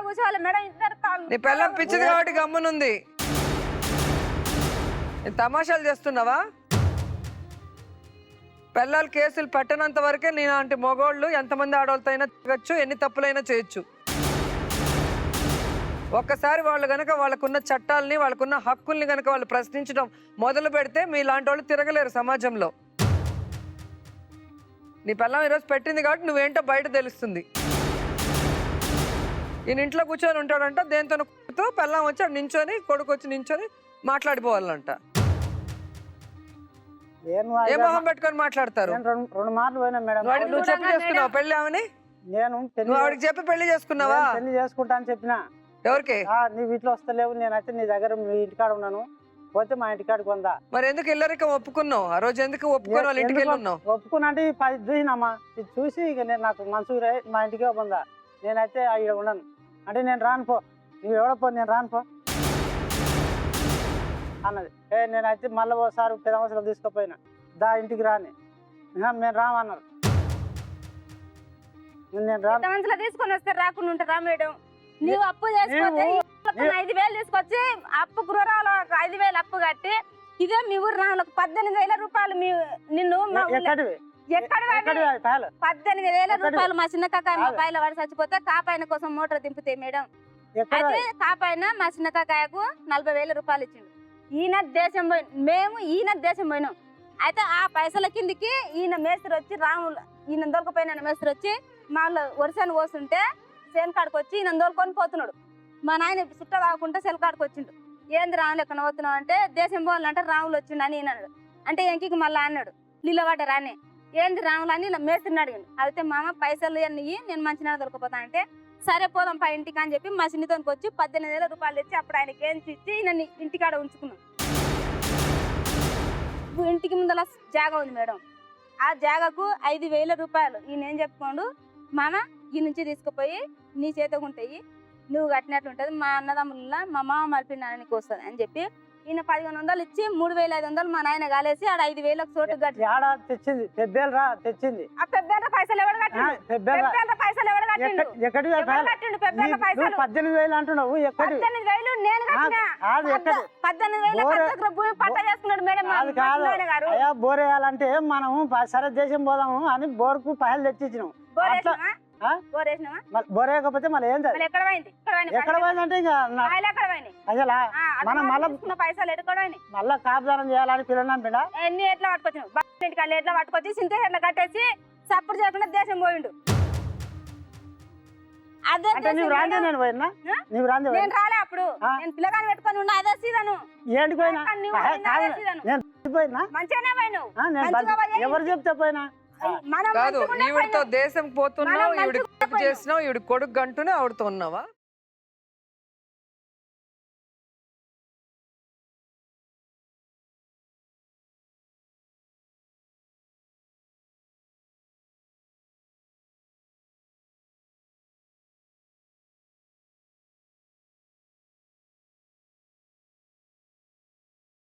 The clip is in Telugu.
కూర్చోవాలి మేడం ఇద్దరు నీ పిల్లం పిచ్చిది కాబట్టి గమ్మునుంది. తమాషాలు చేస్తున్నావా? పిల్లలు కేసులు పెట్టనంత వరకే నీలాంటి మగోళ్ళు ఎంతమంది ఆడవాళ్ళతో అయినా తిరగచ్చు, ఎన్ని తప్పులైనా చేయొచ్చు. ఒక్కసారి వాళ్ళు గనక వాళ్ళకున్న చట్టాలని వాళ్ళకున్న హక్కుల్ని గనక వాళ్ళు ప్రశ్నించడం మొదలు పెడితే మీలాంటి వాళ్ళు తిరగలేరు సమాజంలో. నీ పిల్లం ఈరోజు పెట్టింది కాబట్టి నువ్వేంటో బయట తెలుస్తుంది. ఈయన ఇంట్లో కూర్చొని ఉంటాడంట, దేంతో పిల్లం వచ్చి నించొని కొడుకు వచ్చి నించొని మాట్లాడిపోవాలంట. ఏ మొహం పెట్టుకొని మాట్లాడతారు? రెండు మార్లు పోయినా మేడం. నువ్వు చెప్పి చేసుకున్నావా పెళ్లి ఆమెని? నువ్వు ఆవిడకి చెప్పి పెళ్లి చేసుకున్నావా? పెళ్లి చేసుకుంటా అని చెప్పినా. ఎవరికి? నీవు ఇట్లా వస్తలేవు, నేనైతే నీ దగ్గర మీ ఇంటికాడ ఉన్నాను, పోతే మా ఇంటికాడికి ఉందా. మరి ఎందుకు ఇల్లరికం ఒప్పుకున్నావు? ఆ రోజు ఎందుకు ఒప్పుకొని వాళ్ళ ఇంటికి వెళ్ళున్నావు? ఒప్పుకున్నా అంటే చూసినమ్మా, ఇది చూసి ఇక నేను నాకు మనసు మా ఇంటికే ఉందా, నేనైతే ఇక్కడ ఉన్నాను అంటే నేను రాను పో, నువ్వు ఎవడో పో, నేను రాను పో అన్నది. నేనైతే మళ్ళీ ఓసారి పెద్ద అవసరం తీసుకుపోయినా, దా ఇంటికి రాని, మేము రామన్నారు. నేను రాను తీసుకొని వస్తే రాకుండా ఉంటారా మేడం? నువ్వు అప్పు చేసుకోతే 5,000 తీసుకొచ్చి అప్పు గృహాలు 5,000 అప్పు కట్టి ఇదే మీ ఊరు రాళ్ళకు 18,000 రూపాయలు నిన్ను 18,000 రూపాయలు మా చిన్న కాకాయ మా పాయల వాడు చచ్చిపోతే కాపాయన కోసం మోటార్ దింపుతాయి మేడం. అయితే కాపాయన మా చిన్న కాకాయకు 40,000 రూపాయలు ఇచ్చిండు. ఈయన దేశం పోయి మేము ఈయన దేశం పోయినాం. అయితే ఆ పైసల కిందికి ఈయన మేస్త్రి వచ్చి రాములు ఈయన దొరకపోయిన మేస్త్రి వచ్చి మా వరుసను పోస్తుంటే సేల్ కాడికి వచ్చి ఈయన దొరకొని పోతున్నాడు. మా నాయన చుట్ట తాగకుండా సెల్ కాడికి వచ్చిండు. ఏంది రాములు ఎక్కడ పోతున్నావు అంటే దేశం పోవాలంటే రాములు వచ్చిండు అని ఈయన అన్నాడు. అంటే ఎంకికి మళ్ళీ అన్నాడు లీలవాట రాని ఏంది రాములు అని ఇలా మేస్త్రిని అడిగాను. అయితే మామ పైసలు అన్నీ నేను మంచిగా దొరకపోతా అంటే సరే పోదాం పై ఇంటికి అని చెప్పి మా చిన్నతోనికి వచ్చి 18,000 రూపాయలు తెచ్చి అప్పుడు ఆయనకి ఏం ఇచ్చి ఈయన ఇంటికాడ ఉంచుకున్నాం. ఇంటికి ముందర జాగా ఉంది మేడం, ఆ జాగాకు 5,000 రూపాయలు ఈయన ఏం చెప్పుకోండు, మామ ఈ నుంచి తీసుకుపోయి నీ చేతకు ఉంటాయి, నువ్వు కట్టినట్టు ఉంటుంది, మా అన్నదమ్ముల మా మామ మలిపిన నీకు వస్తుంది అని చెప్పి ఈయన 1,500 ఇచ్చి 3,500 మా నాయన కాలేసి ఆడ 5,000 చోటు తెచ్చింది. పెబ్బేలు తెచ్చింది. ఆ పెబ్బేల పైసలు ఎవరు కట్టిండు? పైసలు ఎవరు కట్టిండు? 18,000 అంటున్నావు. 18,000 నేను కట్టినా. 18,000 భూమి పట్ట చేసుకున్నాడు మేడం గారు. అయ్యా బోర్ వేయాలంటే మనం సరే దేశం పోదాము అని బోర్కు పైసలు తెచ్చిచ్చినాం. బోర్ వేయకపోతే మళ్ళీ ఏం ఎక్కడ పోయింది అంటే అసలు మనం మళ్ళా కాపుదానం చేయాలని పిల్లలు ఎన్ని ఎట్లా పట్టుకొచ్చినావు? ఎట్లా పట్టుకొచ్చి సింత ఎట్లా కట్టేసి సపోర్ట్ చేయకుండా దేశం పోయిండు. నేను పోయినా నేను రాలే అప్పుడు, నేను పిల్లగాని పెట్టుకొని ఉన్నా అదే సీజను. ఏంటి పోయినా మంచిగానే పోయినావు. ఎవరు చెప్తే పోయినా కాదు, ఈవిడితో దేశం పోతున్నావు, ఈవిడ చేసినావు, ఈవిడ కొడుకు గంటూనే ఆవిడతో ఉన్నావా?